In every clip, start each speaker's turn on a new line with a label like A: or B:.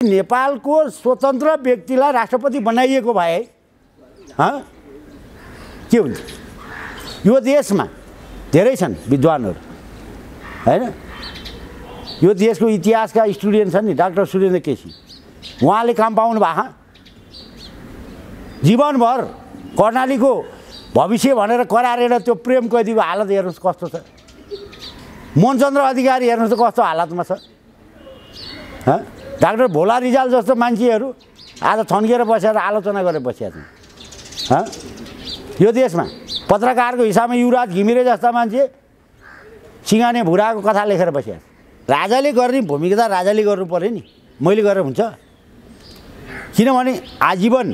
A: नेपालको स्वतन्त्र व्यक्तिलाई राष्ट्रपति बनाइएको भए के हुन्छ? यो देशमा धेरै छन् विद्वानहरू हैन। यो देशको इतिहासका स्टुडेन्ट छन् नि, डाक्टर सुरेन्द्र केसी, उहाँले काम पाउनु भएको जीवनभर कर्णालीको भविष्य भनेर करारेर त्यो प्रेम कैदीको हालत हेर्नुहोस् कस्तो छ। मोहनचन्द्र अधिकारी हेर्नुहोस् त कस्तो हालतमा छ। डाक्टर भोला रिजाल जस्तो मान्छेहरू आज थन्किएर बसेर आलोचना गरेर बसिया छन्। यो देशमा पत्रकारको हिसाबमा युवराज घिमिरे जस्ता मान्छे सिंगाने भुराको कथा लेखेर बसिया। राजाले गर्ने भूमिका त राजाले गर्नु पर्यो नि, मैले गरेर हुन्छ? किनभने आजीवन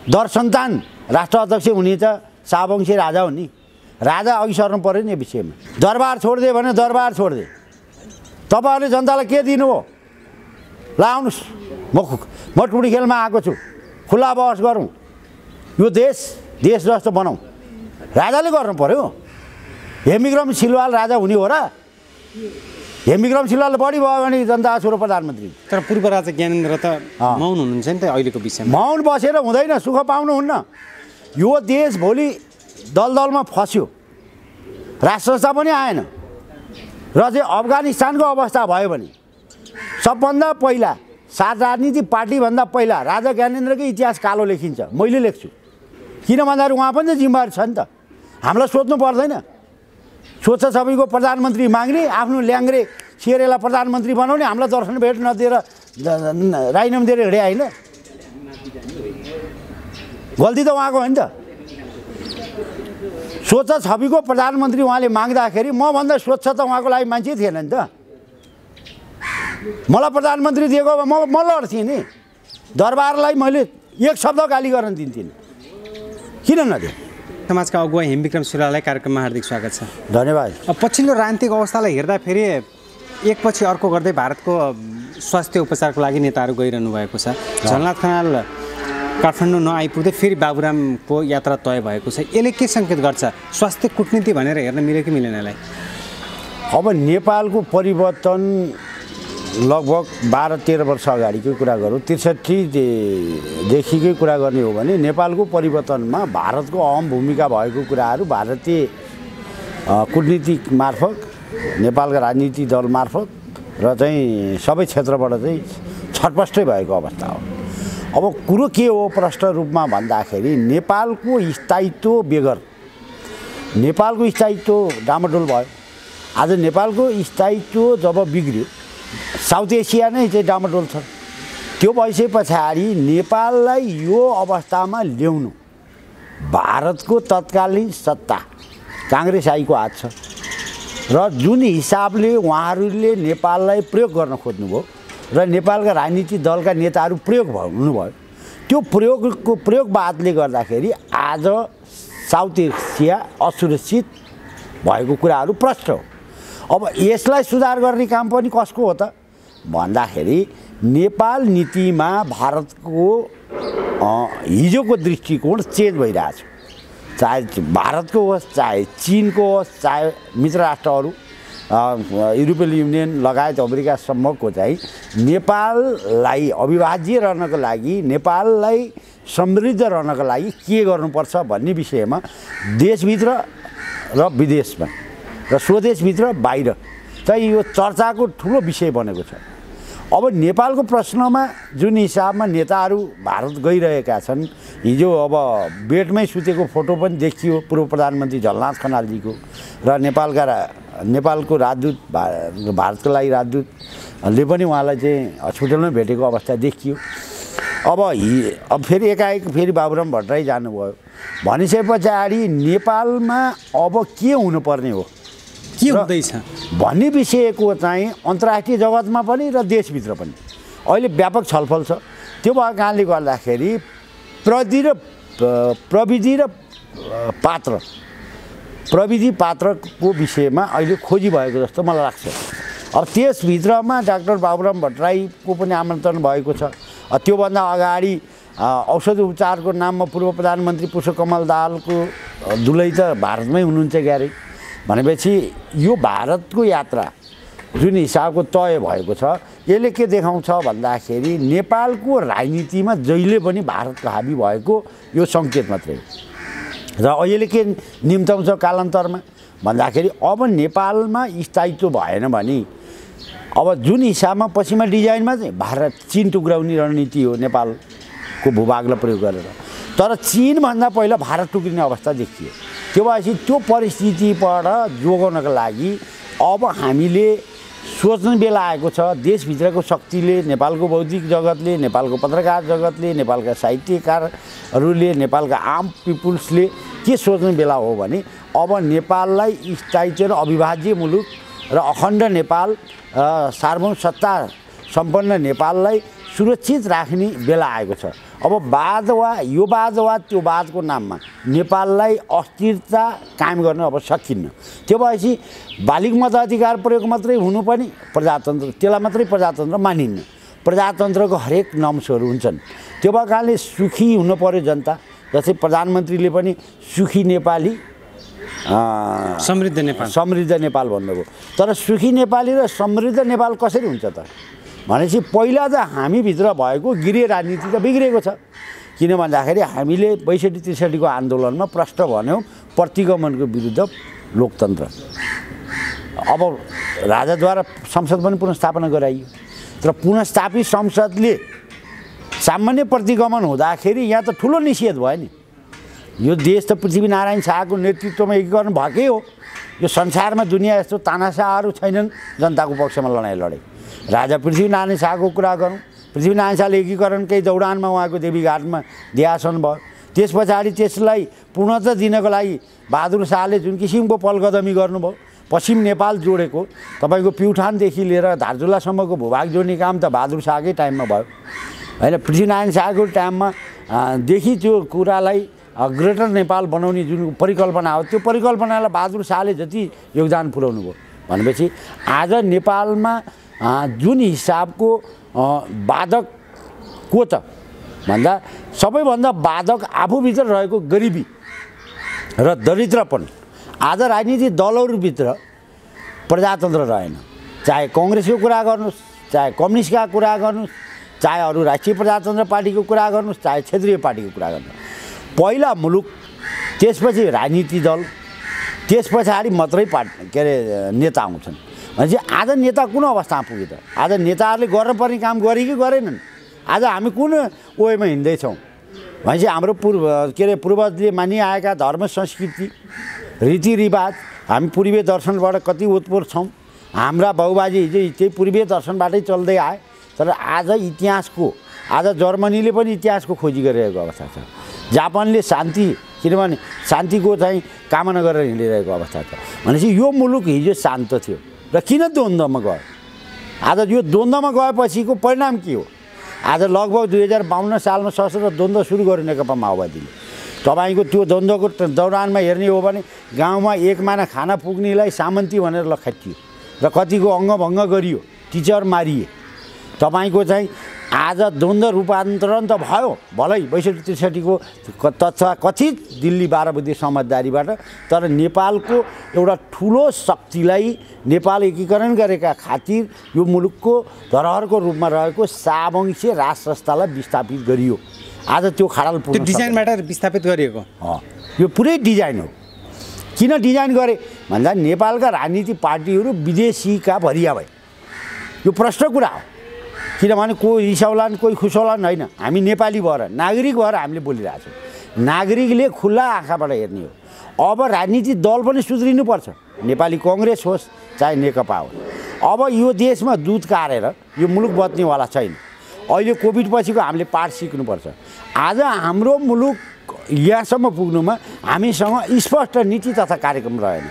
A: दरसन्तान राष्ट्र अध्यक्ष हुने त शाहवंशी राजा हो नि, राजा अघि सर्नु पर्यो नि यो विषयमा। दरबार छोडिदियो भने दरबार छोडिदिए। तपाईँहरूले जनतालाई के दिनु हो? ल आउनुहोस्, म टुडी खेलमा आएको छु, खुला बहस गरौँ, यो देश जस्तो बनाऊ। राजाले गर्नु पर्यो। हेमविक्रम सिलवाल राजा हुने हो र? हेमविक्रम सिलवाल बढी भयो भने जनता छोरो प्रधानमन्त्री।
B: तर पूर्व राजा ज्ञानेन्द्र त मौन हुनुहुन्छ नि त अहिलेको विषयमा।
A: मौन बसेर हुँदैन, सुख पाउनुहुन्न। यो देश भोलि दलदलमा फस्यो, राष्ट्र पनि आएन र चाहिँ अफगानिस्तानको अवस्था भयो भने सबभन्दा पहिला सात राजनीतिक पार्टीभन्दा पहिला राजा ज्ञानेन्द्रकै इतिहास कालो लेखिन्छ। मैले लेख्छु, किन भन्दाखेरि उहाँ पनि त जिम्मेवार छ नि त। हामीलाई सोध्नु पर्दैन? सोध्छ सबैको प्रधानमन्त्री माग्ने, आफ्नो ल्याङ्ग्रे सेरेलाई प्रधानमन्त्री बनाउने, हामीलाई दर्शन भेट नदिएर राजीनामा दिएर हिँडे होइन? गल्ती त उहाँको हो नि त। स्वच्छ छविको प्रधानमन्त्री उहाँले माग्दाखेरि मभन्दा स्वच्छ त उहाँको लागि मान्छे थिएन नि त। मलाई प्रधानमन्त्री दिएको भए म लड्थेँ नि। दरबारलाई मैले एक शब्द गाली गर्न दिन्थिनँ, किन नदिएँ?
B: समाजका अगुवा हेमविक्रम सिलवाललाई कार्यक्रममा हार्दिक स्वागत छ।
A: धन्यवाद।
B: पछिल्लो राजनीतिक अवस्थालाई हेर्दाखेरि एकपछि अर्को गर्दै भारतको स्वास्थ्य उपचारको लागि नेताहरू गइरहनु भएको छ। झलनाथ खनाल काठमाडौँ नआइपुग्दै फेरि बाबुरामको यात्रा तय भएको छ। यसले के सङ्केत गर्छ? स्वास्थ्य कूटनीति भनेर हेर्न मिल्यो कि मिलेन यसलाई?
A: अब नेपालको परिवर्तन लगभग 12-13 वर्ष अगाडिकै कुरा गरौँ, 63देखिकै कुरा गर्ने हो भने नेपालको परिवर्तनमा भारतको अहम भूमिका भएको कुराहरू भारतीय कूटनीतिक मार्फत, नेपालका राजनीतिक दल मार्फत र चाहिँ सबै क्षेत्रबाट चाहिँ छटपष्टै भएको अवस्था हो। अब कुरो के हो प्रष्ट रूपमा भन्दाखेरि नेपालको स्थायित्व बेगर, नेपालको स्थायित्व डामाडोल भयो। आज नेपालको स्थायित्व जब बिग्रियो, साउथ एसिया नै चाहिँ डामाडोल छ। त्यो भइसके पछाडि नेपाललाई यो अवस्थामा ल्याउनु भारतको तत्कालीन सत्ता काङ्ग्रेस आइको हात छ र जुन हिसाबले उहाँहरूले नेपाललाई प्रयोग गर्न खोज्नुभयो र नेपालका राजनीतिक दलका नेताहरू प्रयोग हुनुभयो, त्यो प्रयोगवादले गर्दाखेरि आज साउथ एसिया असुरक्षित भएको कुराहरू प्रष्ट हो। अब यसलाई सुधार गर्ने काम पनि कसको हो त भन्दाखेरि नेपाल नीतिमा भारतको हिजोको दृष्टिकोण चेन्ज भइरहेछ। चाहे भारतको होस्, चाहे चिनको होस्, चाहे मित्र राष्ट्रहरू युरोपियन युनियन लगायत अमेरिकासम्मको चाहिँ नेपाललाई अविभाज्य रहनको लागि, नेपाललाई समृद्ध रहनको लागि के गर्नुपर्छ भन्ने विषयमा देशभित्र र विदेशमा र स्वदेशभित्र बाहिर चाहिँ यो चर्चाको ठुलो विषय बनेको छ। अब नेपालको प्रश्नमा जुन हिसाबमा नेताहरू भारत गइरहेका छन्, हिजो अब बेडमै सुतेको फोटो पनि देखियो पूर्व प्रधानमन्त्री झलनाथ खनालजीको र नेपालको राजदूत, भारतको लागि राजदूतले पनि उहाँलाई चाहिँ हस्पिटलमै भेटेको अवस्था देखियो। अब फेरि एकाएक फेरि बाबुराम भट्टराई जानुभयो भनिसके पछाडि नेपालमा अब के हुनुपर्ने हो,
B: के हुँदैछ
A: भन्ने विषयको चाहिँ अन्तर्राष्ट्रिय जगतमा पनि र देशभित्र पनि अहिले व्यापक छलफल छ। त्यो भएको कारणले गर्दाखेरि प्रविधि पात्रको विषयमा अहिले खोजी भएको जस्तो मलाई लाग्छ। अब त्यसभित्रमा डाक्टर बाबुराम भट्टराईको पनि आमन्त्रण भएको छ। त्योभन्दा अगाडि औषधि उपचारको नाममा पूर्व प्रधानमन्त्री पुष्पकमल दाहालको दुलै त भारतमै हुनुहुन्छ क्यारे भनेपछि यो भारतको यात्रा जुन हिसाबको तय भएको छ यसले के देखाउँछ भन्दाखेरि नेपालको राजनीतिमा जहिले पनि भारतको हाबी भएको यो सङ्केत मात्रै हो। र अहिले के निम्ताउँछ कालान्तरमा भन्दाखेरि अब नेपालमा स्थायित्व भएन भने अब जुन हिसाबमा पश्चिमा डिजाइनमा चाहिँ भारत चीन टुक्राउने रणनीति हो नेपालको भूभागलाई प्रयोग गरेर, तर चीनभन्दा पहिला भारत टुक्रिने अवस्था देखियो। त्यो भएपछि त्यो परिस्थितिबाट जोगाउनका लागि अब हामीले सोच्ने बेला आएको छ। देशभित्रको शक्तिले, नेपालको बौद्धिक जगतले, नेपालको पत्रकार जगतले, नेपालका साहित्यकारहरूले, नेपालका आम पिपुल्सले के सोच्ने बेला हो भने अब नेपाललाई स्थायित्व र अविभाज्य मुलुक र अखण्ड नेपाल, सार्वभौम सत्ता सम्पन्न नेपाललाई सुरक्षित राख्ने बेला आएको छ। अब वाद वा यो वाद वा त्यो वादको नाममा नेपाललाई अस्थिरता कायम गर्न अब सकिन्न। त्यो भएपछि बालिग मताधिकार प्रयोग मात्रै हुनुपर्ने प्रजातन्त्र, त्यसलाई मात्रै प्रजातन्त्र मानिन्न। प्रजातन्त्रको हरेक नम्सहरू हुन्छन्। त्यो भएको कारणले सुखी हुनु पर्यो जनता। जस्तै प्रधानमन्त्रीले पनि सुखी नेपाली, समृद्ध नेपाल भन्नुभयो। तर सुखी नेपाली र समृद्ध नेपाल कसरी हुन्छ त भनेपछि पहिला त हामीभित्र भएको गृह राजनीति त बिग्रेको छ। किन भन्दाखेरि हामीले ६२-६३ को आन्दोलनमा प्रष्ट भन्यौँ प्रतिगमनको विरुद्ध लोकतन्त्र। अब राजाद्वारा संसद पनि पुनर्स्थापना गराइयो, तर पुनर्स्थापित संसदले सामान्य प्रतिगमन हुँदाखेरि यहाँ त ठुलो निषेध भयो नि। यो देश त पृथ्वीनारायण शाहको नेतृत्वमा एकीकरण भएकै हो। यो संसारमा दुनियाँ यस्तो तानाशाहहरू छैनन् जनताको पक्षमा लडाइँ लडे। राजा पृथ्वीनारायण शाहको कुरा गरौँ, पृथ्वीनारायण शाहले एकीकरणकै दौडानमा उहाँको देवीघाटमा देहासन भयो। त्यस पछाडि त्यसलाई पूर्णता दिनको लागि बहादुर शाहले जुन किसिमको पलकदमी गर्नुभयो, पश्चिम नेपाल जोडेको तपाईँको प्युठानदेखि लिएर धारचुलासम्मको भूभाग जोड्ने काम त बहादुर शाहकै टाइममा भयो होइन। पृथ्वीनारायण शाहको टाइममा देखि त्यो कुरालाई ग्रेटर नेपाल बनाउने जुन परिकल्पना हो, त्यो परिकल्पनालाई बहादुर शाहले जति योगदान पुर्याउनु भयो भनेपछि आज नेपालमा जुन हिसाबको बाधक को त भन्दा सबैभन्दा बाधक आफूभित्र रहेको गरिबी र दरिद्रपन। आज राजनीतिक दलहरूभित्र प्रजातन्त्र रहेन। चाहे कङ्ग्रेसको कुरा गर्नुहोस्, चाहे कम्युनिस्टका कुरा गर्नुहोस्, चाहे अरू राष्ट्रिय प्रजातन्त्र पार्टीको कुरा गर्नुहोस्, चाहे क्षेत्रीय पार्टीको कुरा गर्नुहोस्। पहिला मुलुक, त्यसपछि राजनीतिक दल, त्यस पछाडि मात्रै के अरे नेता आउँछन्। भनेपछि आज नेता कुन अवस्थामा पुग्यो त? आज नेताहरूले गर्नुपर्ने काम गरे कि गरेनन्? आज हामी कुन वेमा हिँड्दैछौँ भनेपछि हाम्रो पूर्वजले मानिआएका धर्म संस्कृति रीतिरिवाज, हामी पूर्वीय दर्शनबाट कति उत्पोत छौँ। हाम्रा बाबुबाजे हिजो त्यही पूर्वीय दर्शनबाटै चल्दै आए। तर आज इतिहासको, आज जर्मनीले पनि इतिहासको खोजी गरिरहेको अवस्था छ। जापानले शान्ति, किनभने शान्तिको चाहिँ कामना गरेर हिँडिरहेको अवस्था छ। भनेपछि यो मुलुक हिजो शान्त थियो र किन द्वन्द्वमा गयो? आज यो द्वन्द्वमा गएपछिको परिणाम के हो? आज लगभग 2052 सालमा सशस्त्र द्वन्द्व सुरु गर्यो नेकपा माओवादीले। तपाईँको त्यो द्वन्द्वको दौरानमा हेर्ने हो भने गाउँमा एक माना खाना पुग्नेलाई सामन्ती भनेर लखेटियो र कतिको अङ्गभङ्ग गरियो, टिचर मारिए। तपाईँको चाहिँ आज द्वन्द्व रूपान्तरण त भयो भलै ६२-६३ को कथित दिल्ली 12 बुद्धि समझदारीबाट, तर नेपालको एउटा ठुलो शक्तिलाई नेपाल एकीकरण गरेका खातिर यो मुलुकको धरोहरको रूपमा रहेको शाहवंशीय राज संस्थालाई विस्थापित गरियो। आज त्यो खाडल पुग्न
B: त्यो डिजाइनबाट विस्थापित गरिएको
A: यो पुरै डिजाइन हो। किन डिजाइन गरे भन्दा नेपालका राजनीतिक पार्टीहरू विदेशीका भरिया भए। यो प्रश्न कुरा हो। किनभने कोही रिसाउलान्, कोही खुसाउलान् होइन। हामी नेपाली भएर, नागरिक भएर हामीले बोलिरहेछौँ। नागरिकले खुल्ला आँखाबाट हेर्ने हो। अब राजनीतिक दल पनि सुध्रिनुपर्छ, नेपाली कङ्ग्रेस होस् चाहे नेकपा होस्। अब यो देशमा दुध कारेर यो मुलुक बच्नेवाला छैन। अहिले कोभिड पछिको हामीले पाठ सिक्नुपर्छ। आज हाम्रो मुलुक यहाँसम्म पुग्नुमा हामीसँग स्पष्ट नीति तथा कार्यक्रम रहेन।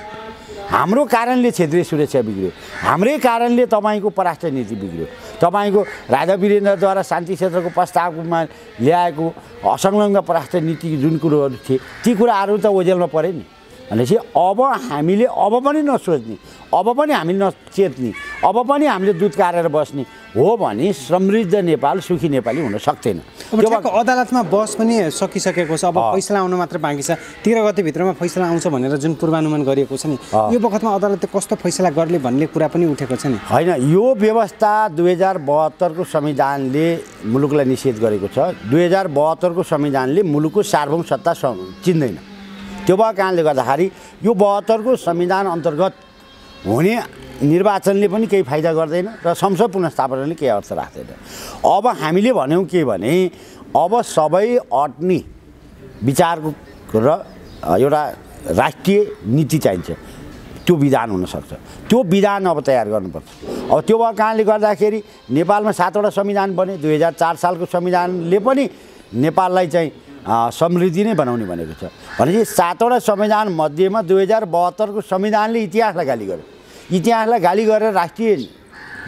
A: हाम्रो कारणले क्षेत्रीय सुरक्षा बिग्रियो, हाम्रै कारणले तपाईँको परराष्ट्र नीति बिग्रियो। तपाईँको राजा वीरेन्द्रद्वारा शान्ति क्षेत्रको प्रस्तावमा ल्याएको असंलग्न परराष्ट्र नीति जुन कुरोहरू थिए ती कुराहरू त ओझेलमा परे नि भनेपछि अब हामीले अब पनि नसोच्ने, अब पनि हामीले नचेत्ने, अब पनि हामीले दुध काटेर बस्ने हो भने समृद्ध नेपाल, सुखी नेपाली हुन सक्दैन।
B: अब अदालतमा बहस पनि सकिसकेको छ, अब फैसला आउनु मात्र बाँकी छ। 13 गतेभित्रमा फैसला आउँछ भनेर जुन पूर्वानुमान गरिएको छ नि, यो बखतमा अदालतले कस्तो फैसला गर्ने भन्ने कुरा पनि उठेको छ नि।
A: होइन, यो व्यवस्था 2072 को संविधानले मुलुकलाई निषेध गरेको छ। 2072 को संविधानले मुलुकको सार्वभौम सत्ता चिन्दैन। त्यो भएको कारणले गर्दाखेरि यो 72 को संविधान अन्तर्गत हुने निर्वाचनले पनि केही फाइदा गर्दैन र संसद पुनर्स्थापनाले केही अर्थ राख्दैन। अब हामीले भन्यौँ के भने अब सबै अट्ने विचारको र एउटा राष्ट्रिय नीति चाहिन्छ, त्यो विधान हुनसक्छ। त्यो विधान अब तयार गर्नुपर्छ। अब त्यो भएको कारणले गर्दाखेरि नेपालमा 7वटा संविधान बने। 2004 सालको संविधानले पनि नेपाललाई चाहिँ समृद्धि नै बनाउने भनेको छ। भनेपछि 7वटा संविधान मध्येमा 2072 को संविधानले इतिहासलाई गाली गर्यो। इतिहासलाई गाली गरेर राष्ट्रिय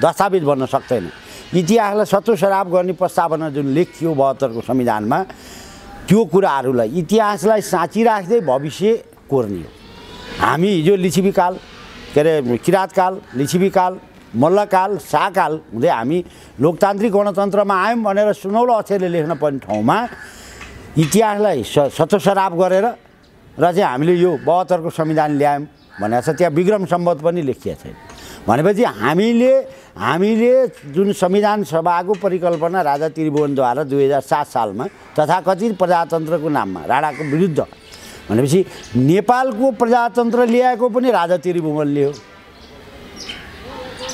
A: दस्तावेज बन्न सक्दैन। इतिहासलाई सत्तो-सराप गर्ने प्रस्तावना जुन लेखियो 72 को संविधानमा, त्यो कुराहरूलाई इतिहासलाई साँची राख्दै भविष्य कोर्ने हो। हामी हिजो लिच्छवीकाल, के अरे किराँतकाल, लिच्छवीकाल, मल्लकाल, शाहकाल हुँदै हामी लोकतान्त्रिक गणतन्त्रमा आयौँ भनेर सुनौलो अक्षरले लेख्न पर्ने ठाउँमा इतिहासलाई सत्तो-सराप गरेर र चाहिँ हामीले यो 72 को संविधान ल्यायौँ भनेको छ। त्यहाँ विक्रम सम्वत पनि लेखिएको छैन। भनेपछि हामीले जुन संविधान सभाको परिकल्पना राजा त्रिभुवनद्वारा 2007 सालमा तथाकथित प्रजातन्त्रको नाममा राणाको विरुद्ध, भनेपछि नेपालको प्रजातन्त्र ल्याएको पनि राजा त्रिभुवनले हो।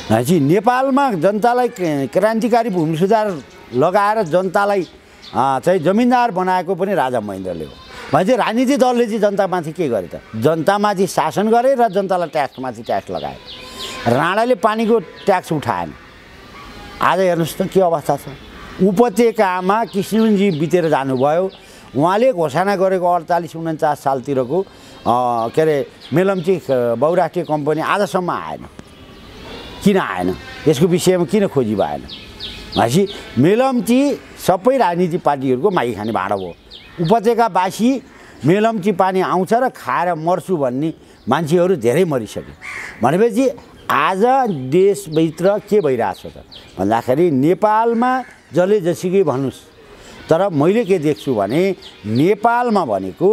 A: भनेपछि नेपालमा जनतालाई क्रान्तिकारी भूमि सुधार लगाएर जनतालाई चाहिँ जमिनदार बनाएको पनि राजा महेन्द्रले हो। भनेपछि राजनीतिक दलले चाहिँ जनतामाथि के गरे त? जनतामाथि शासन गरे र जनतालाई ट्याक्समाथि ट्याक्स लगाए। राणाले पानीको ट्याक्स उठाएन। आज हेर्नुहोस् त के अवस्था छ। उपत्यकामा किसिमजी बितेर जानुभयो। उहाँले घोषणा गरेको 48-49 सालतिरको के अरे मेलम्ची बहुराष्ट्रिय कम्पनी आजसम्म आएन। किन आएन? यसको विषयमा किन खोजी भएन? भनेपछि मेलम्ची सबै राजनीतिक पार्टीहरूको मागी खाने भाँडो हो। उपत्यकावासी मेलम्ची पानी आउँछ र खाएर मर्छु भन्ने मान्छेहरू धेरै मरिसके। भनेपछि आज देशभित्र के भइरहेछ त भन्दाखेरि नेपालमा जसले जसुकै भन्नुहोस्, तर मैले के देख्छु भने नेपालमा भनेको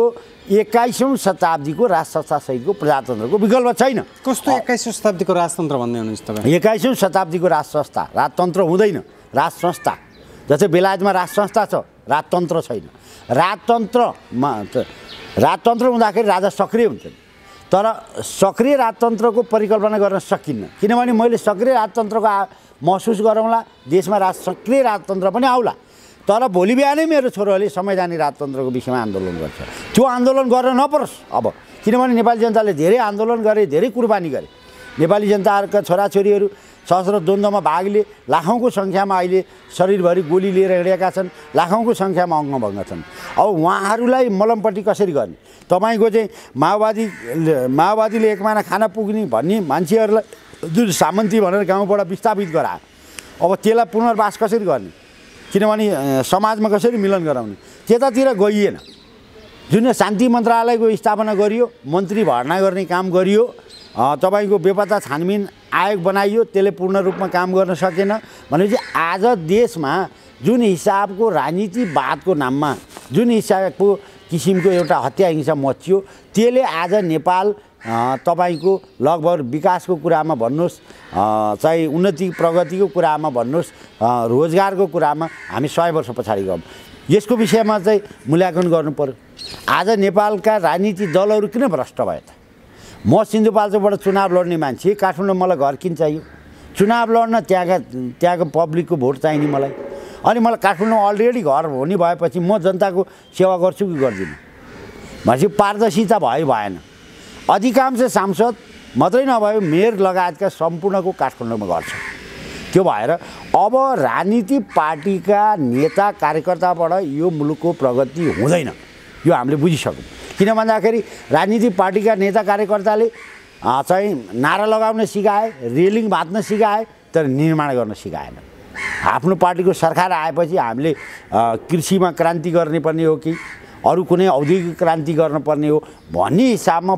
A: 21औं शताब्दीको राजसंस्थासहितको प्रजातन्त्रको विकल्प छैन।
B: कस्तो 21औं शताब्दीको राजतन्त्र भन्ने हुनुहुन्छ तपाईँ?
A: 21औं शताब्दीको राजसंस्था, राजतन्त्र हुँदैन, राजसंस्था। जस्तै बेलायतमा राजसंस्था छ, राजतन्त्र छैन। राजतन्त्र हुँदाखेरि राजा सक्रिय हुन्छन्, तर सक्रिय राजतन्त्रको परिकल्पना गर्न सकिन्न। किनभने मैले सक्रिय राजतन्त्रको महसुस गरौँला, देशमा सक्रिय राजतन्त्र पनि आउला, तर भोलि बिहानै मेरो छोरोहरूले संवैधानिक राजतन्त्रको विषयमा आन्दोलन गर्छ। त्यो आन्दोलन गर्न नपरोस् अब, किनभने नेपाली जनताले धेरै आन्दोलन गरे, धेरै कुर्बानी गरे। नेपाली जनताहरूका छोराछोरीहरू सशस्त्र द्वन्द्वमा भाग लिए, लाखौँको सङ्ख्यामा अहिले शरीरभरि गोली लिएर हिँडेका छन्, लाखौँको सङ्ख्यामा अङ्गभङ्ग छन्। अब उहाँहरूलाई मलमपट्टि कसरी गर्ने? तपाईँको चाहिँ माओवादीले एकमाना खाना पुग्ने भन्ने मान्छेहरूलाई जुन सामन्ती भनेर गाउँबाट विस्थापित गरायो, अब त्यसलाई पुनर्वास कसरी गर्ने? किनभने समाजमा कसरी मिलन गराउने? त्यतातिर गइएन। जुन शान्ति मन्त्रालयको स्थापना गरियो, मन्त्री भर्ना गर्ने काम गरियो, तपाईँको बेपत्ता छानबिन आयोग बनाइयो, त्यसले पूर्ण रूपमा काम गर्न सकेन। भनेपछि आज देशमा जुन हिसाबको राजनीतिवादको नाममा जुन हिसाबको किसिमको एउटा हत्या हिंसा मच्चियो, त्यसले आज नेपाल तपाईँको लगभग विकासको कुरामा भन्नुहोस्, चाहे उन्नति प्रगतिको कुरामा भन्नुहोस्, रोजगारको कुरामा हामी 100 वर्ष पछाडि गयौँ। यसको विषयमा चाहिँ मूल्याङ्कन गर्नु पर्यो। आज नेपालका राजनीतिक दलहरू किन भ्रष्ट भयो त? म सिन्धुपाल्चोकबाट चुनाव लड्ने मान्छे, काठमाडौँ मलाई घर किन चाहियो? चुनाव लड्न त्यहाँको पब्लिकको भोट चाहिने मलाई। अनि मलाई काठमाडौँ अलरेडी घर हुने भएपछि म जनताको सेवा गर्छु कि गर्दिनँ? भनेपछि पारदर्शिता भयो भएन। अधिकांश सांसद मात्रै नभए मेयर लगायतका सम्पूर्णको काठमाडौँमा घर छ। त्यो भएर अब राजनीतिक पार्टीका नेता कार्यकर्ताबाट यो मुलुकको प्रगति हुँदैन, यो हामीले बुझिसक्यौँ। किन भन्दाखेरि राजनीतिक पार्टीका नेता कार्यकर्ताले चाहिँ नारा लगाउन सिकाए, रेलिङ बाँध्न सिकाए, तर निर्माण गर्न सिकाएन। आफ्नो पार्टीको सरकार आएपछि हामीले कृषिमा क्रान्ति गर्ने पर्ने हो कि अरू कुनै औद्योगिक क्रान्ति गर्नुपर्ने हो भन्ने हिसाबमा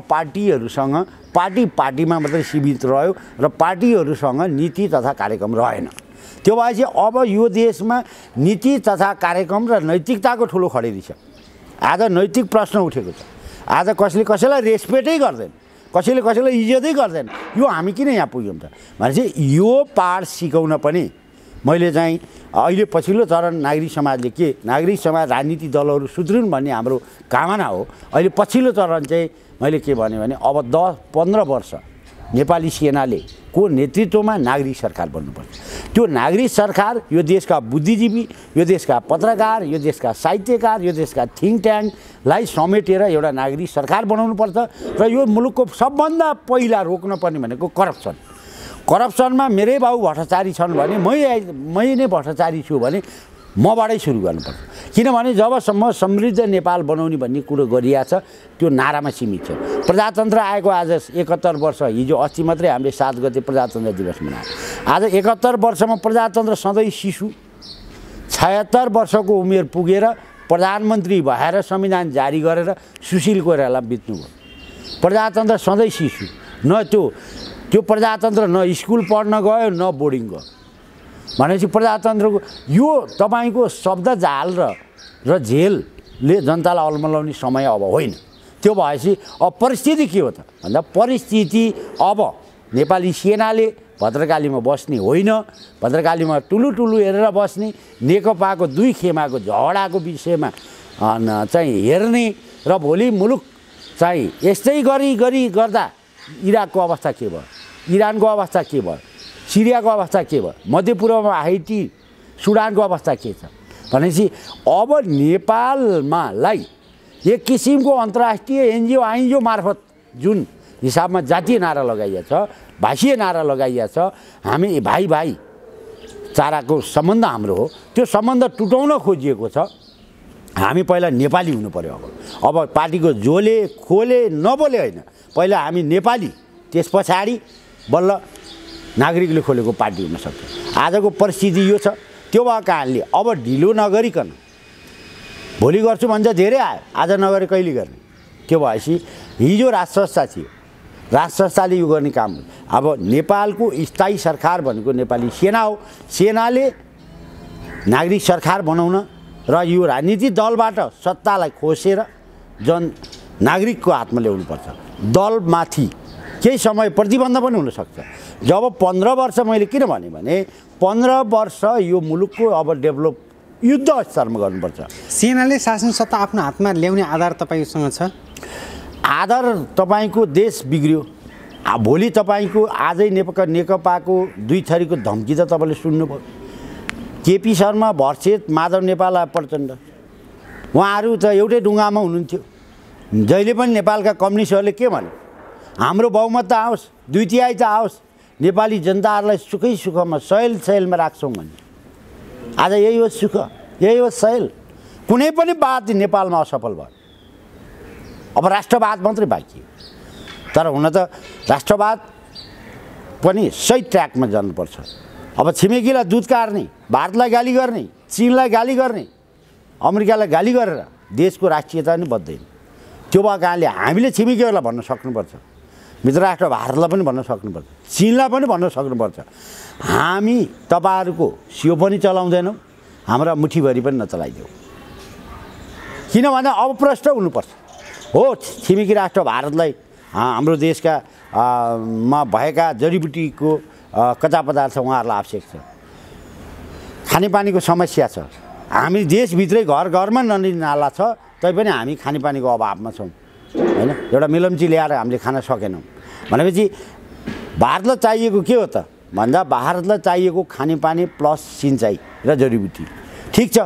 A: पार्टीमा मात्रै सीमित रह्यो र पार्टीहरूसँग नीति तथा कार्यक्रम रहेन। त्यो भएपछि अब यो देशमा नीति तथा कार्यक्रम र नैतिकताको ठुलो खडेरी छ। आज नैतिक प्रश्न उठेको छ। आज कसले कसैलाई रेस्पेक्टै गर्दैन, कसैले कसैलाई इज्जतै गर्दैन। यो हामी किन यहाँ पुग्यौँ त भनेपछि यो पाठ सिकाउन पनि मैले चाहिँ अहिले पछिल्लो चरण नागरिक समाजले नागरिक समाज राजनीतिक दलहरू सुध्रिउन् भन्ने हाम्रो कामना हो। अहिले पछिल्लो चरण चाहिँ मैले के भने अब 10-15 वर्ष नेपाली सेनाले को नेतृत्वमा नागरिक सरकार बन्नुपर्छ। त्यो नागरिक सरकार यो देशका बुद्धिजीवी, यो देशका पत्रकार, यो देशका साहित्यकार, यो देशका थिङ्क ट्याङ्कलाई समेटेर एउटा नागरिक सरकार बनाउनुपर्छ। र यो मुलुकको सबभन्दा पहिला रोक्न पर्ने भनेको करप्सनमा मेरै बाबु भ्रष्टाचारी छन् भने मै नै भ्रष्टाचारी छु भने मबाटै सुरु गर्नुपर्छ। किनभने जबसम्म समृद्ध नेपाल बनाउने भन्ने कुरो गरिएको छ त्यो नारामा सीमित छ। प्रजातन्त्र आएको आज 71 वर्ष, हिजो अस्ति मात्रै हामीले 7 गते प्रजातन्त्र दिवस मनायौँ। आज 71 वर्षमा प्रजातन्त्र सधैँ शिशु, 76 वर्षको उमेर पुगेर प्रधानमन्त्री भएर संविधान जारी गरेर सुशील कोइराला बित्नुभयो। प्रजातन्त्र सधैँ शिशु, न त्यो प्रजातन्त्र न स्कुल पढ्न गयो न बोर्डिङ गयो भनेपछि प्रजातन्त्रको यो तपाईँको शब्द जाल र झेलले जनतालाई अल्मलाउने समय अब होइन। त्यो भएपछि अब परिस्थिति के हो त भन्दा परिस्थिति अब नेपाली सेनाले भद्रकालीमा बस्ने होइन, भद्रकालीमा टुलु हेरेर बस्ने, नेकपाको 2 खेमाको झगडाको विषयमा चाहिँ हेर्ने र भोलि मुलुक चाहिँ यस्तै गर्दा इराकको अवस्था के भयो, इरानको अवस्था के भयो, सिरियाको अवस्था के भयो, मध्यपूर्वमा हाइटी सुडानको अवस्था के छ भनेपछि अब नेपालमालाई एक किसिमको अन्तर्राष्ट्रिय एनजिओ मार्फत जुन हिसाबमा जातीय नारा लगाइएको छ, भाषीय नारा लगाइएको छ, हामी भाइ चाराको सम्बन्ध हाम्रो हो, त्यो सम्बन्ध टुटाउन खोजिएको छ। हामी पहिला नेपाली हुनु पर्यो। अब पार्टीको जोले खोले नबोले होइन, पहिला हामी नेपाली, त्यस पछाडि बल्ल नागरिकले खोलेको पार्टी हुनसक्छ। आजको परिस्थिति यो छ। त्यो भएको कारणले अब ढिलो नगरिकन भोलि गर्छु भन्छ धेरै आयो, आज नगरे कहिले गर्ने। त्यो भएपछि हिजो राजसंस्था थियो, राजसंस्थाले यो गर्ने काम हो। अब नेपालको स्थायी सरकार भनेको नेपाली सेना हो। सेनाले नागरिक सरकार बनाउन र यो राजनीतिक दलबाट सत्तालाई खोसेर नागरिकको हातमा ल्याउनुपर्छ। दलमाथि केही समय प्रतिबन्ध पनि हुनसक्छ। जब 15 वर्ष मैले किन भने 15 वर्ष यो मुलुकको अब डेभलप युद्ध स्तरमा गर्नुपर्छ।
B: सेनाले शासन सत्ता आफ्नो हातमा ल्याउने आधार तपाईँसँग छ?
A: आधार तपाईँको देश बिग्रियो। भोलि तपाईँको आजै नेकपाको 2 थरीको धम्की त तपाईँले सुन्नुभयो। केपी शर्मा, भरसेत, माधव नेपाल, प्रचण्ड, उहाँहरू त एउटै ढुङ्गामा हुनुहुन्थ्यो। जहिले पनि नेपालका कम्युनिस्टहरूले के भने हाम्रो बहुमत त आओस्, 2/3 त आओस्, नेपाली जनताहरूलाई सुखमा सैलमा राख्छौँ भन्ने। आज यही हो सुख, यही हो सैल। कुनै पनि बात नेपालमा असफल भयो। अब राष्ट्रवाद मात्रै बाँकी हो। तर हुन त राष्ट्रवाद पनि सही ट्र्याकमा जानुपर्छ। अब छिमेकीलाई दुध कार्ने, भारतलाई गाली गर्ने, चीनलाई गाली गर्ने, अमेरिकालाई गाली गरेर देशको राष्ट्रियता पनि बद्दैन। त्यो भएको कारणले हामीले छिमेकीहरूलाई भन्न सक्नुपर्छ, मित्र राष्ट्र भारतलाई पनि भन्न सक्नुपर्छ, चीनलाई पनि भन्न सक्नुपर्छ, हामी तपाईँहरूको सियो पनि चलाउँदैनौँ, हाम्रा मुठीभरि पनि नचलाइदेऊ। किनभने अब प्रष्ट हुनुपर्छ। हो, छिमेकी राष्ट्र भारतलाई हाम्रो देशका मा भएका जडीबुटीको कच्चा पदार्थ उहाँहरूलाई आवश्यक छ। खानेपानीको समस्या छ। हामी देशभित्रै घरमा नदी नाला छ, तैपनि हामी खानेपानीको अभावमा छौँ होइन। एउटा मिलम्ची ल्याएर हामीले खान सकेनौँ भनेपछि भारतलाई चाहिएको के हो त भन्दा भारतलाई चाहिएको खानेपानी प्लस सिँचाइ र जडीबुटी। ठिक छ,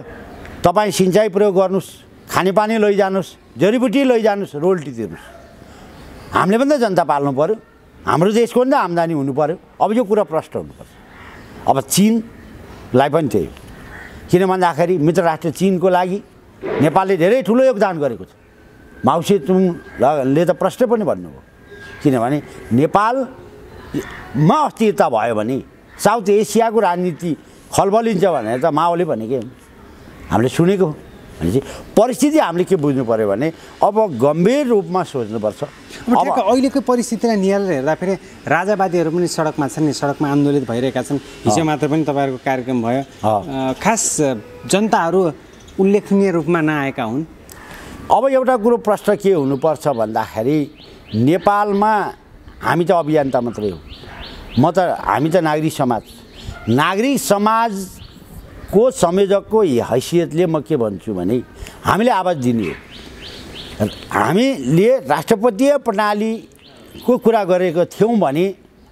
A: तपाईँ सिँचाइ प्रयोग गर्नुहोस्, खानेपानी लैजानुहोस्, जडीबुटी लैजानुहोस्, रोयल्टी तिर्नुहोस्। हामीले पनि त जनता पाल्नु पऱ्यो, हाम्रो देशको पनि त आम्दानी हुनु पऱ्यो। अब यो कुरा प्रष्ट हुनुपर्छ। अब चीनलाई पनि त्यही हो। किन भन्दाखेरि मित्र राष्ट्र चीनको लागि नेपालले धेरै ठुलो योगदान गरेको छ। माओ सेतुङले त प्रष्ट पनि भन्नुभयो। किनभने नेपालमा अस्थिरता भयो भने साउथ एसियाको राजनीति खलबलिन्छ भनेर त माओले भनेकै हामीले सुनेको। भनेपछि परिस्थिति हामीले के बुझ्नु पऱ्यो भने अब गम्भीर रूपमा सोच्नुपर्छ।
B: अब अहिलेको परिस्थितिलाई निहालेर हेर्दाखेरि राजावादीहरू पनि सडकमा छन् नि, सडकमा आन्दोलित भइरहेका छन्। हिजो मात्र पनि तपाईँहरूको कार्यक्रम भयो। खास जनताहरू उल्लेखनीय रूपमा नआएका हुन्।
A: अब एउटा कुरो प्रश्न के हुनुपर्छ भन्दाखेरि नेपालमा हामी त अभियन्ता मात्रै हो, हामी त नागरिक समाजको संयोजकको हैसियतले म के भन्छु भने हामीले आवाज दिने हो। हामीले राष्ट्रपतीय प्रणालीको कुरा गरेको थियौँ भने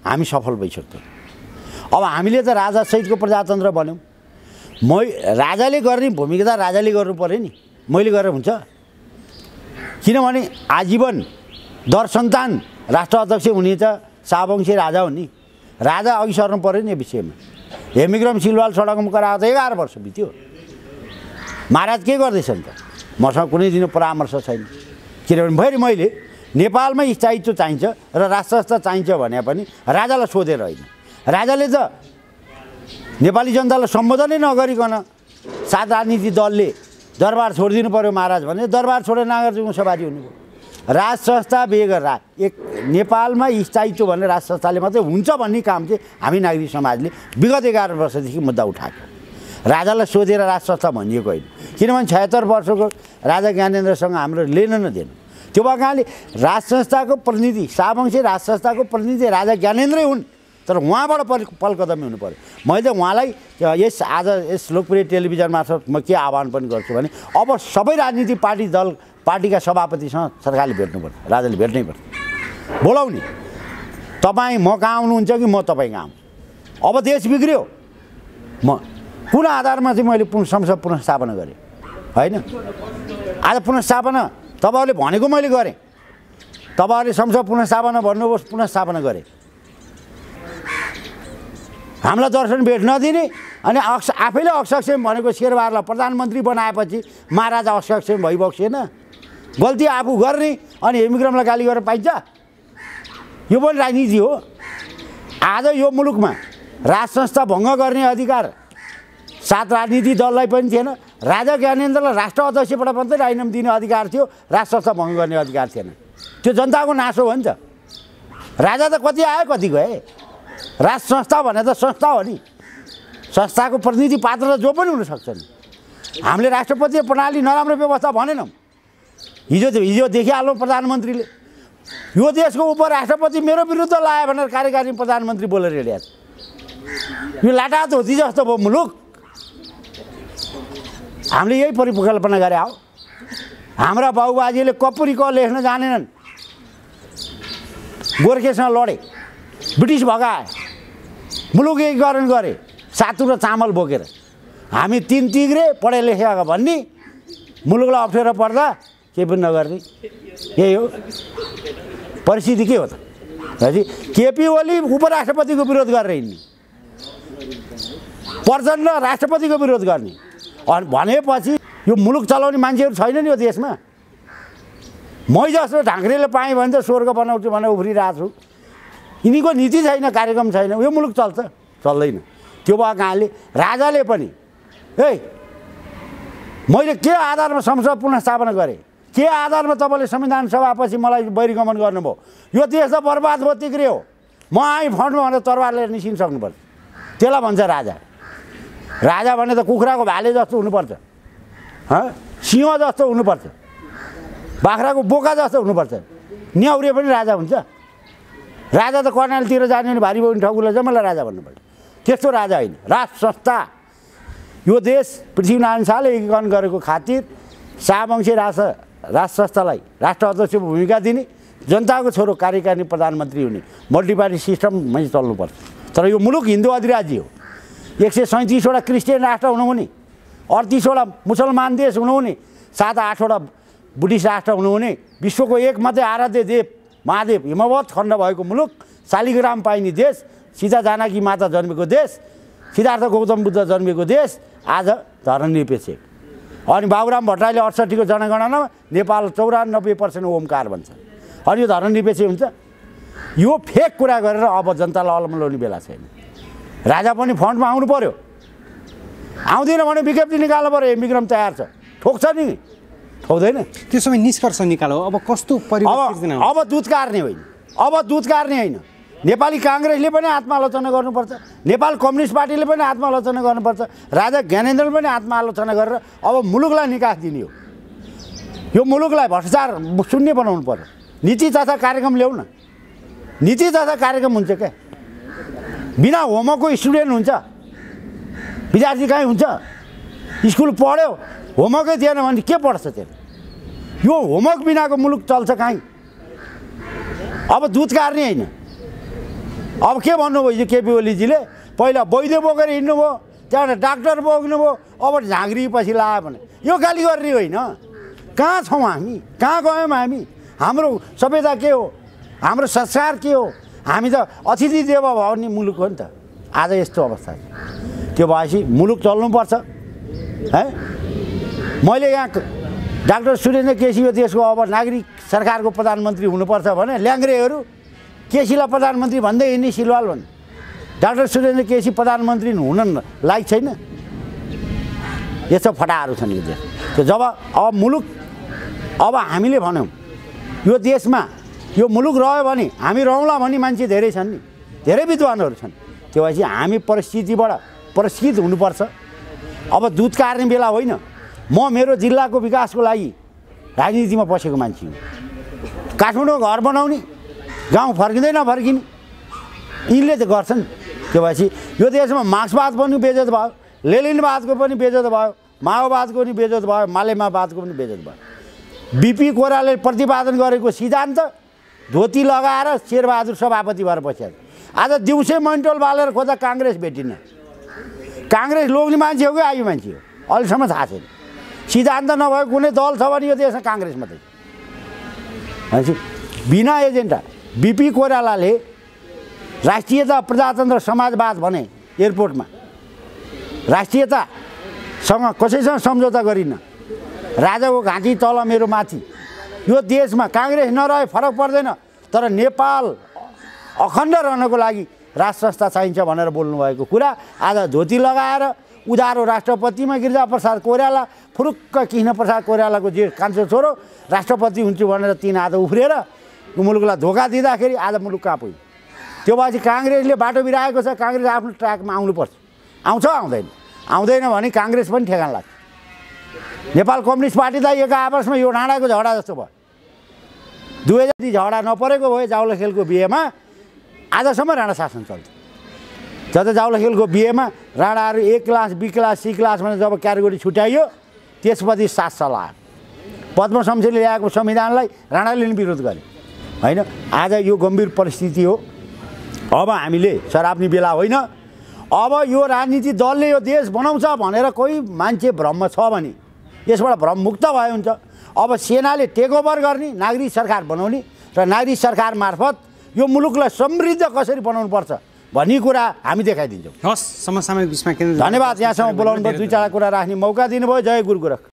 A: हामी सफल भइसक्थ्यौँ। अब हामीले त राजासहितको प्रजातन्त्र बन्यौँ। राजाले गर्ने भूमिका त राजाले गर्नु पऱ्यो नि, मैले गरेर हुन्छ? किनभने आजीवन दर सन्तान राष्ट्र अध्यक्ष हुने त शाहवंशी राजा हो नि, राजा अघि सर्नु पऱ्यो नि यो विषयमा। हेमविक्रम सिलवाल सडकमा कराएको त 11 वर्ष बित्यो। महाराज के गर्दैछन् त? मसँग कुनै दिन परामर्श छैन। किनभने फेरि मैले नेपालमा स्थायित्व चाहिन्छ र राष्ट्रसत्ता चाहिन्छ भने पनि राजालाई सोधेर होइन। राजाले त नेपाली जनतालाई सम्बोधनै नगरिकन 7 राजनीति दलले दरबार छोडिदिनु पऱ्यो महाराज भने दरबार छोडेर नागरिक सवारी हुनुभयो। राज संस्था बेगर एक नेपालमा स्थायित्व भन्ने राज संस्थाले मात्रै हुन्छ भन्ने काम चाहिँ हामी नागरिक समाजले विगत 11 वर्षदेखि मुद्दा उठाएको। राजालाई सोधेर राज संस्था भनिएको होइन। किनभने 76 वर्षको राजा ज्ञानेन्द्रसँग हाम्रो लेन न देन। त्यो भएकाले राज संस्थाको प्रतिनिधि शाहवंशी राज संस्थाको प्रतिनिधि राजा ज्ञानेन्द्रै हुन्, तर उहाँबाट पलकदमी हुनु पऱ्यो। मैले उहाँलाई यस लोकप्रिय टेलिभिजन मार्फत म के आह्वान पनि गर्छु भने अब सबै राजनीतिक पार्टीका सभापतिसँग सरकारले भेट्नुपर्छ, राजाले भेट्नै पर्छ। बोलाऊ नि, तपाईँ म कहाँ आउनुहुन्छ कि म तपाईँ कहाँ आउँ? अब देश बिग्रियो। म कुन आधारमा चाहिँ मैले संसद पुनर्स्थापना गरेँ होइन? आज पुनर्स्थापना तपाईँहरूले भनेको मैले गरेँ। तपाईँहरूले संसद पुनर्स्थापना भन्नुहोस्, पुनर्स्थापना गरेँ। हामीलाई दर्शन भेट नदिने अनि आफैले असक्षम भनेको शेरबहादुरलाई प्रधानमन्त्री बनाएपछि महाराजा असक्षम भइबक्सेन। गल्ती आफू गर्ने अनि हेमविक्रमलाई गाली गरेर पाइन्छ? यो पनि राजनीति हो। आज यो मुलुकमा राज संस्था भङ्ग गर्ने अधिकार 7 राजनीतिक दललाई पनि थिएन। राजा ज्ञानेन्द्रलाई राष्ट्र अध्यक्षबाट मात्रै राजीनामा दिने अधिकार थियो, राज संस्था भङ्ग गर्ने अधिकार थिएन। त्यो जनताको नासो हो नि त। राजा त कति आयो कति गए। राज संस्था भने त संस्था हो नि, संस्थाको प्रतिनिधि पात्र त जो पनि हुनसक्छ नि। हामीले राष्ट्रपतीय प्रणाली नराम्रो व्यवस्था भनेनौँ। हिजो देखिहाल्नु प्रधानमन्त्रीले यो देशको उपराष्ट्रपति मेरो विरुद्ध लायो भनेर कार्यकारी प्रधानमन्त्री बोलेर हिँड्या। यो लाटा धोती जस्तो भयो मुलुक। हामीले यही परिकल्पना गरे हो। हाम्रा बाबुबाजेले कपुरी क लेख्न जानेनन्, गोर्खेसँग लडे, ब्रिटिस भगाए, मुलुक एकीकरण गरे, सातु र चामल बोकेर। हामी 3 तिग्रे पढे लेखेका भन्ने मुलुकलाई अप्ठ्यारो पर्दा केही पनि नगर्ने। यही हो परिस्थिति। के हो त केपी ओली उपराष्ट्रपतिको विरोध गरेर हिँड्ने, प्रचण्ड राष्ट्रपतिको विरोध गर्ने भनेपछि यो मुलुक चलाउने मान्छेहरू छैन नि यो देशमा। मै जस्तो ढाङ्ग्रेले पाएँ भने त स्वर्ग बनाउँछु भनेर उफ्रिरहेको छु। यिनीको नीति छैन, कार्यक्रम छैन, यो मुलुक चल्छ? चल्दैन। त्यो भएको कारणले राजाले पनि मैले के आधारमा संसद पुनर्स्थापना गरेँ, के आधारमा तपाईँले संविधान सभापछि मलाई बहिर्गमन गर्नुभयो? यो देश त बर्बाद भयो, तिग्रियो। म आएँ फन्डमा भनेर तरवार लिएर निस्किन सक्नुपर्छ। त्यसलाई भन्छ राजा। राजा भने त कुखुराको भाले जस्तो हुनुपर्छ, सिंह जस्तो हुनुपर्छ, बाख्राको बोका जस्तो हुनुपर्छ। न्याउरे पनि राजा हुन्छ? राजा त कर्णालीतिर जाने भने भारी बहिनी ठकुरलाई चाहिँ मलाई राजा भन्नुपर्छ। त्यस्तो राजा होइन। राज संस्था यो देश पृथ्वीनारायण शाहले एकीकरण गरेको खातिर शाहवंशी राज संस्थालाई राष्ट्र अध्यक्षको भूमिका दिने, जनताको छोरो कार्यकारी प्रधानमन्त्री हुने मल्टी पार्टी सिस्टममै चल्नुपर्छ। तर यो मुलुक हिन्दू अधिराज्य हो। 137वटा क्रिस्चियन राष्ट्र हुनुहुने, 38वटा मुसलमान देश हुनुहुने, 7-8वटा बुद्धिस्ट राष्ट्र हुनुहुने, विश्वको एक मात्रै आराध्य देव महादेव हिमवत खण्ड भएको मुलुक, शालिग्राम पाइने देश, सीता जानकी माता जन्मेको देश, सिद्धार्थ गौतम बुद्ध जन्मेको देश आज धर्मनिरपेक्ष। अनि बाबुराम भट्टराईले 68 को जनगणनामा नेपाल 94% ओमकार भन्छ। अनि यो धर्मनिरपेक्ष हुन्छ? यो फेक कुरा गरेर अब जनतालाई अलमलाउने बेला छैन। राजा पनि फन्डमा आउनु पर्यो। आउँदैन भने विज्ञप्ति निकाल्नु पर्यो, हेमविक्रम तयार छ, ठोक्छ नि, ठोक्दैन।
B: त्यसो भए निष्कर्ष निकालो अब कस्तो परिवर्तन सिर्जना हुन्छ?
A: अब दुध कार्ने होइन, अब दुध कार्ने होइन। नेपाली काङ्ग्रेसले पनि आत्मालोचना गर्नुपर्छ, नेपाल कम्युनिस्ट पार्टीले पनि आत्मालोचना गर्नुपर्छ, राजा ज्ञानेन्द्रले पनि आत्मालोचना गरेर अब मुलुकलाई निकास दिने हो। यो मुलुकलाई भ्रष्टाचार शून्य बनाउनु पर्यो। नीति तथा कार्यक्रम ल्याउन, नीति तथा कार्यक्रम हुन्छ क्या। बिना होमवर्कको स्टुडेन्ट हुन्छ, विद्यार्थी कहीँ हुन्छ? स्कुल पढ्यो होमवर्कै थिएन भने के पढ्छ त्यसले? यो होमवर्क बिनाको मुलुक चल्छ कहीँ? अब दुध कार्ने होइन। अब के भन्नुभयो यो केपी ओलीजीले? पहिला वैद्य बोकेर हिँड्नुभयो, त्यहाँबाट डाक्टर बोक्नुभयो, अब झाँक्री पछि लायो भने यो गाली गर्ने होइन। कहाँ छौँ हामी? कहाँ गयौँ हामी? हाम्रो सभ्यता के हो? हाम्रो संस्कार के हो? हामी त अतिथि देव भव नि मुलुक हो नि त। आज यस्तो अवस्था छ। त्यो भएपछि मुलुक चल्नुपर्छ है। मैले यहाँ डाक्टर सुरेन्द्र केसी यो देशको अब नागरिक सरकारको प्रधानमन्त्री हुनुपर्छ भने ल्याङ्ग्रेहरू केसीलाई प्रधानमन्त्री भन्दै हिँड्ने सिलवाल भन्ने। डाक्टर सुरेन्द्र केसी प्रधानमन्त्री हुन लायक छैन। यस्तो फटाहरू छन् यो देश। त्यो जब अब मुलुक अब हामीले भन्यौँ यो देशमा यो मुलुक रह्यो भने हामी रहौँला भन्ने मान्छे धेरै छन् नि, धेरै विद्वानहरू छन्। त्यो भएपछि हामी परिस्थितिबाट परिष्कृत हुनुपर्छ। अब दुध कार्ने बेला होइन। म मेरो जिल्लाको विकासको लागि राजनीतिमा पसेको मान्छे हुँ। काठमाडौँ घर बनाउने, गाउँ फर्किँदै नफर्किने यिनले त गर्छन्। त्यो भएपछि यो देशमा मार्क्सवाद पनि बेइज्जत भयो, लेनिनवादको पनि बेइज्जत भयो, माओवादको पनि बेइज्जत भयो, मालेमावादको पनि बेइज्जत भयो। बिपी कोइरालाले प्रतिपादन गरेको सिद्धान्त धोती लगाएर शेरबहादुर सभापति भएर बसेको। आज दिउँसै मैन्टोल बालेर खोज्दा काङ्ग्रेस भेटिन्न। काङ्ग्रेस लोग्ने मान्छे हो कि आयु मान्छे हो अहिलेसम्म थाहा छैन। सिद्धान्त नभएको कुनै दल छ भने यो देशमा काङ्ग्रेस मात्रै। भनेपछि बिना एजेन्डा बिपी कोइरालाले राष्ट्रियता प्रजातन्त्र समाजवाद भने एयरपोर्टमा राष्ट्रियतासँग कसैसँग सम्झौता गरिन्न। राजाको घाँटी तल मेरो माथि। यो देशमा काङ्ग्रेस नरहे फरक पर्दैन, तर नेपाल अखण्ड रहनको लागि राज संस्था चाहिन्छ भनेर बोल्नुभएको कुरा आज धोती लगाएर उधारो राष्ट्रपतिमा गिरिजाप्रसाद कोइराला फुरुक्क कृष्णप्रसाद कोइरालाको जे कान्छो छोरो राष्ट्रपति हुन्छु भनेर तीन हात उफ्रिएर मुलुकलाई धोका दिँदाखेरि आज मुलुक कहाँ पुग्यो? त्यो भएपछि काङ्ग्रेसले बाटो बिराएको छ। काङ्ग्रेस आफ्नो ट्र्याकमा आउनुपर्छ। आउँछ आउँदैन? आउँदैन भने काङ्ग्रेस पनि ठेगान लाग्छ। नेपाल कम्युनिस्ट पार्टी त एक आपसमा यो डाँडाको झगडा जस्तो भयो। 2000 झगडा नपरेको भए जाउलाखेलको बिहेमा आजसम्म राणा शासन चल्थ्यो। जब जाउलाखेलको बिहेमा राणाहरू A class B class C class भनेर जब क्याटेगोरी छुट्याइयो त्यसपछि साथ सल्लाह पद्म शमशेरले ल्याएको संविधानलाई राणाले पनि विरोध गरे होइन। आज यो गम्भीर परिस्थिति हो। अब हामीले सराप्ने बेला होइन। अब यो राजनीति दलले यो देश बनाउँछ भनेर कोही मान्छे भ्रममा छ भने यसबाट भ्रममुक्त भयो हुन्छ। अब सेनाले टेकओभर गर्ने, नागरिक सरकार बनाउने र नागरिक सरकार मार्फत यो मुलुकलाई समृद्ध कसरी बनाउनु पर्छ भन्ने कुरा हामी देखाइदिन्छौँ।
B: हस्, समसामयिक विषयमा केन्द्र
A: धन्यवाद। यहाँसम्म बोलाउनु भयो, दुई चार कुरा राख्ने मौका दिनुभयो। जय गुरु गोरख।